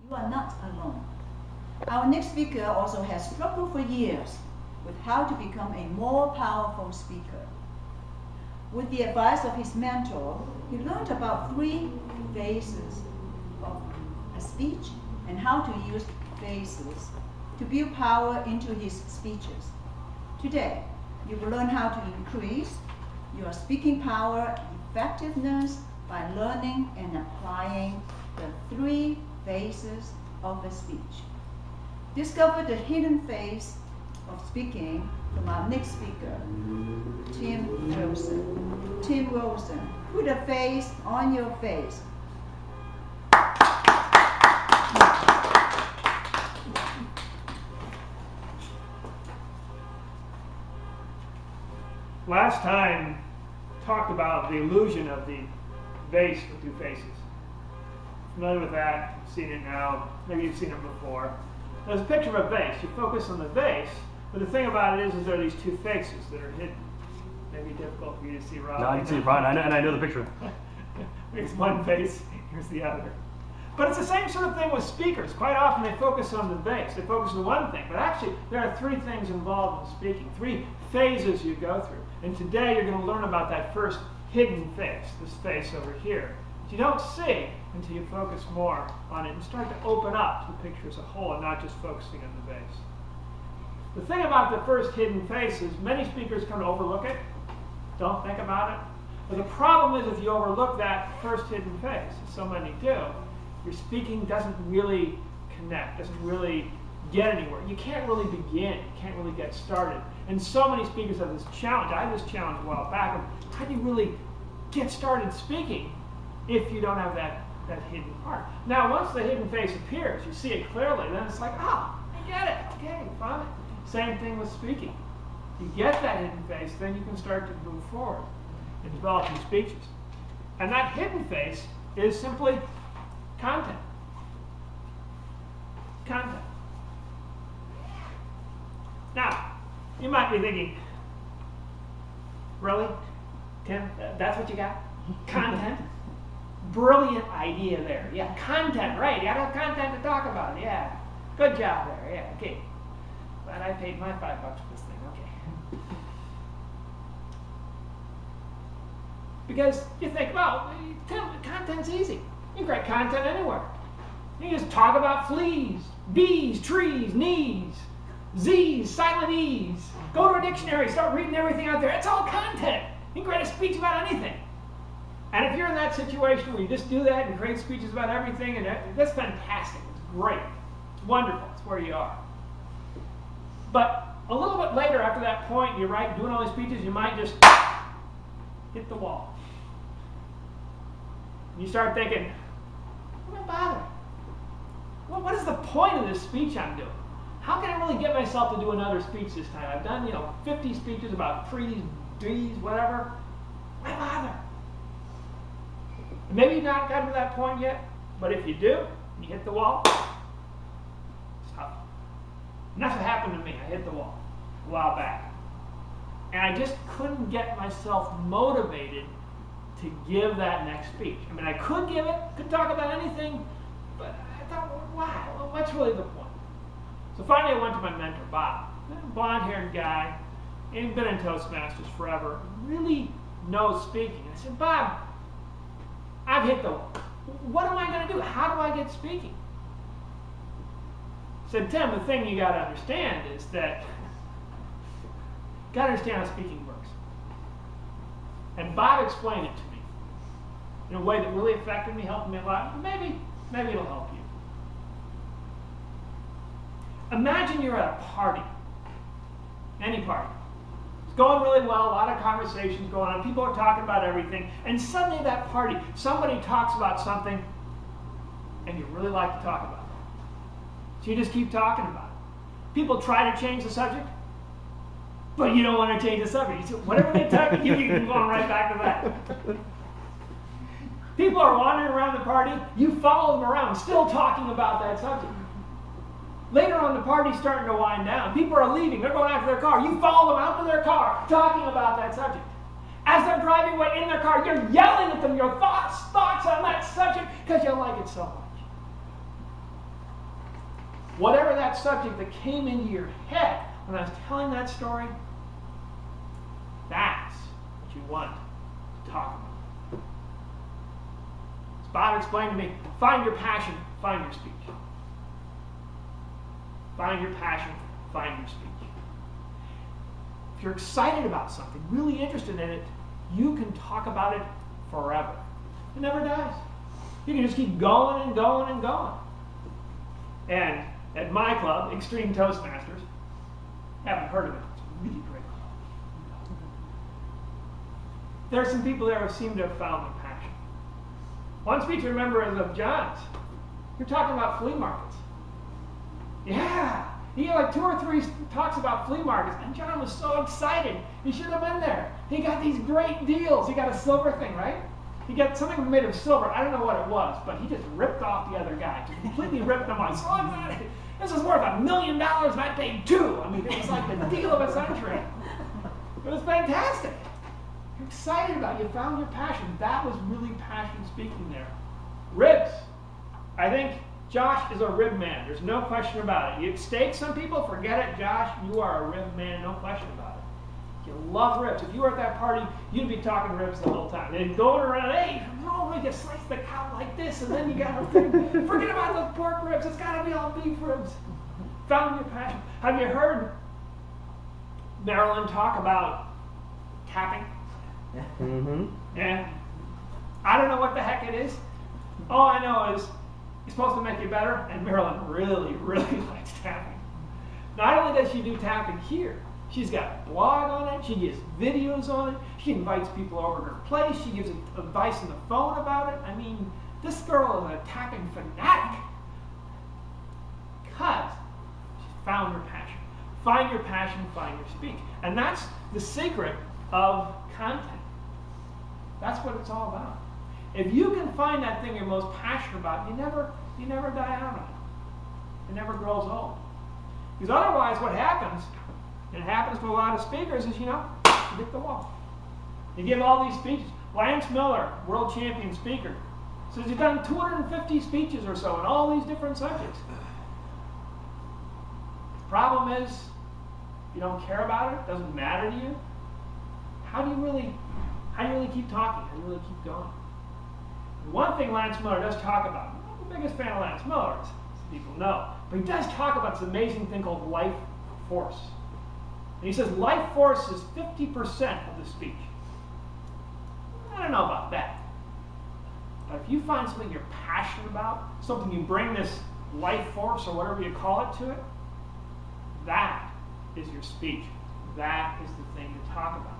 You are not alone. Our next speaker also has struggled for years with how to become a more powerful speaker. With the advice of his mentor, he learned about 3 phases of a speech and how to use phases to build power into his speeches. Today, you will learn how to increase your speaking power and effectiveness by learning and applying the 3 phases of a speech. Discover the hidden phase of speaking from our next speaker, Tim Wilson. Tim Wilson, put a face on your face. Last time, talked about the illusion of the vase with 2 faces. Familiar with that? You've seen it now. Maybe you've seen it before. There's a picture of a vase. You focus on the vase, but the thing about it is there are these 2 faces that are hidden. Maybe difficult for you to see, Rob. No, I can see it fine, and I know the picture. Here's one face, here's the other. But it's the same sort of thing with speakers. Quite often they focus on the vase. They focus on one thing. But actually, there are 3 things involved in speaking, 3 phases you go through. And today you're going to learn about that first hidden face, this face over here, that you don't see until you focus more on it and start to open up to the picture as a whole and not just focusing on the vase. The thing about the first hidden face is many speakers kind of overlook it, don't think about it. But the problem is if you overlook that first hidden face, as so many do, your speaking doesn't really connect, doesn't really get anywhere. You can't really begin, you can't really get started. And so many speakers have this challenge. I had this challenge a while back of how do you really get started speaking if you don't have that hidden part. Now, once the hidden face appears, you see it clearly, then it's like, I get it, okay, fine. Same thing with speaking. You get that hidden face, then you can start to move forward in developing speeches. And that hidden face is simply content. Content. Now, you might be thinking, really, Tim, that's what you got? Content? Brilliant idea there. Yeah, content, right. You got to have content to talk about. Yeah, good job there. Yeah, okay. Glad I paid my $5 for this thing. Okay. Because you think, well, Tim, content's easy. You can write content anywhere. You can just talk about fleas, bees, trees, knees, Z's, silent E's. Go to a dictionary, start reading everything out there. It's all content. You can write a speech about anything. And if you're in that situation where you just do that and create speeches about everything, and that's fantastic. It's great. It's wonderful. It's where you are. But a little bit later, after that point, you're right, doing all these speeches, you might just hit the wall. And you start thinking, why bother? Well, what is the point of this speech I'm doing? How can I really get myself to do another speech this time? I've done, 50 speeches about trees, bees, whatever. Why bother? Maybe you've not gotten to that point yet, but if you do, and you hit the wall, stop. And that's what happened to me. I hit the wall a while back. And I just couldn't get myself motivated to give that next speech. I mean, I could give it, could talk about anything, but I thought, well, why? Well, what's really the point? So finally I went to my mentor, Bob, a blonde-haired guy, and been in Toastmasters forever, really knows speaking. And I said, Bob, I've hit the wall. What am I going to do? How do I get speaking? He said, Tim, the thing you got to understand is that you got to understand how speaking works. And Bob explained it to me in a way that really affected me, helped me a lot. Maybe it'll help you. Imagine you're at a party, any party. It's going really well, a lot of conversations going on, people are talking about everything, and suddenly at that party, somebody talks about something, and you really like to talk about it. So you just keep talking about it. People try to change the subject, but you don't want to change the subject. You say, whatever they talk about, you keep going right back to that. People are wandering around the party, you follow them around, still talking about that subject. Later on, the party's starting to wind down. People are leaving. They're going out to their car. You follow them out to their car, talking about that subject. As they're driving away in their car, you're yelling at them your thoughts on that subject because you like it so much. whatever that subject that came into your head when I was telling that story, that's what you want to talk about. As Bob explained to me, find your passion, find your speech. Find your passion, find your speech. If you're excited about something, really interested in it, you can talk about it forever. It never dies. You can just keep going and going and going. And at my club, Extreme Toastmasters, haven't heard of it. It's a really great club. There are some people there who seem to have found their passion. One speech I remember is of John's. You're talking about flea markets. Yeah. He had like 2 or 3 talks about flea markets, and John was so excited. He should have been there. He got these great deals. He got a silver thing, right? He got something made of silver. I don't know what it was, but he just ripped off the other guy. Just completely ripped him off. So excited. This is worth $1 million, and I paid 2. I mean, it was like the deal of a century. It was fantastic. You're excited about it. You found your passion. That was really passion speaking there. Ribs. I think Josh is a rib man. There's no question about it. You steak some people, forget it. Josh, you are a rib man, no question about it. You love ribs. If you were at that party, you'd be talking ribs the whole time. They'd going around, hey, no, we just slice the cow like this, and then you got to forget about those pork ribs. It's got to be all beef ribs. Found your passion. Have you heard Marilyn talk about tapping? Mm-hmm. Yeah. I don't know what the heck it is. All I know is it's supposed to make you better, and Marilyn really, really likes tapping. Not only does she do tapping here, she's got a blog on it, she gives videos on it, she invites people over to her place, she gives advice on the phone about it. I mean, this girl is a tapping fanatic because she found her passion. Find your passion, find your speech. And that's the secret of content. That's what it's all about. If you can find that thing you're most passionate about, you never die out on it. It never grows old. Because otherwise what happens, and it happens to a lot of speakers, is, you hit the wall. You give all these speeches. Lance Miller, world champion speaker, says he's done 250 speeches or so on all these different subjects. The problem is, you don't care about it, doesn't matter to you, how do you really keep talking? How do you really keep going? One thing Lance Miller does talk about, I'm the biggest fan of Lance Miller, as people know, but he does talk about this amazing thing called life force. And he says life force is 50% of the speech. I don't know about that. But if you find something you're passionate about, something you bring this life force or whatever you call it to it, that is your speech. That is the thing to talk about.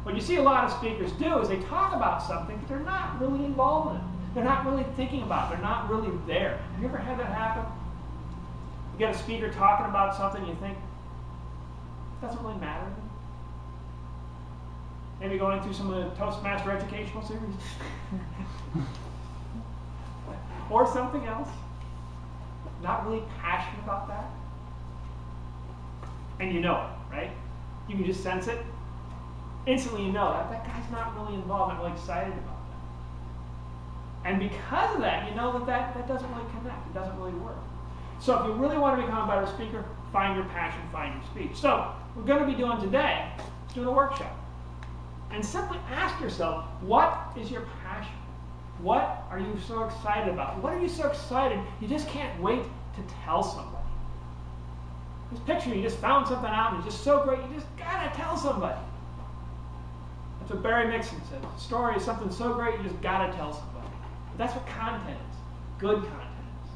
What you see a lot of speakers do is they talk about something, but they're not really involved in it. They're not really thinking about it. They're not really there. Have you ever had that happen? You get a speaker talking about something, you think, it doesn't really matter to them. Maybe going through some of the Toastmaster educational series. Or something else. Not really passionate about that. And you know it, right? You can just sense it. Instantly you know that guy's not really involved, not really excited about that. And because of that, you know that doesn't really connect. It doesn't really work. So if you really want to become a better speaker, find your passion, find your speech. So what we're going to be doing today is doing a workshop. And simply ask yourself, what is your passion? What are you so excited about? What are you so excited you just can't wait to tell somebody? Just picture you just found something out and it's just so great, you just gotta tell somebody. That's what Barry Mixon said. The story is something so great you just gotta tell somebody. But that's what content is. Good content is.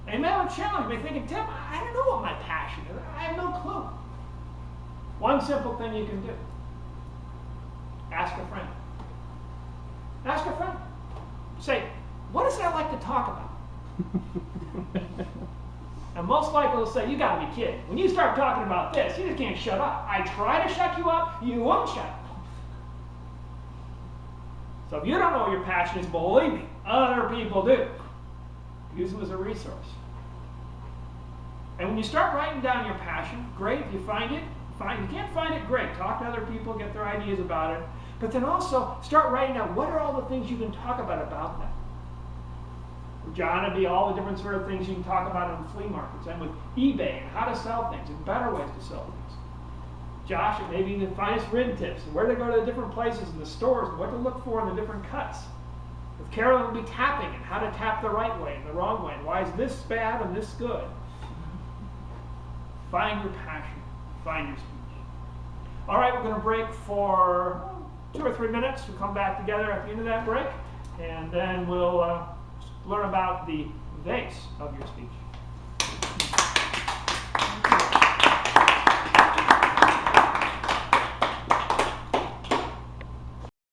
And you may have a challenge. You may be thinking, Tim, I don't know what my passion is. I have no clue. One simple thing you can do. Ask a friend. Ask a friend. Say, what is that like to talk about? And most likely they'll say, you gotta be kidding. When you start talking about this, you just can't shut up. I try to shut you up, you won't shut up. So if you don't know what your passion is, believe me, other people do. Use them as a resource. And when you start writing down your passion, great. If you find it, fine. If you can't find it, great. Talk to other people, get their ideas about it. But then also start writing down what are all the things you can talk about that. For John, it'd be all the different sort of things you can talk about in flea markets, and with eBay and how to sell things and better ways to sell things. Josh, it may be the finest rib tips and where to go to the different places in the stores and what to look for in the different cuts. With Carolyn, it'll be tapping and how to tap the right way and the wrong way, and why is this bad and this good. Find your passion. Find your speech. All right, we're going to break for 2 or 3 minutes. We'll come back together at the end of that break, and then we'll learn about the vase of your speech.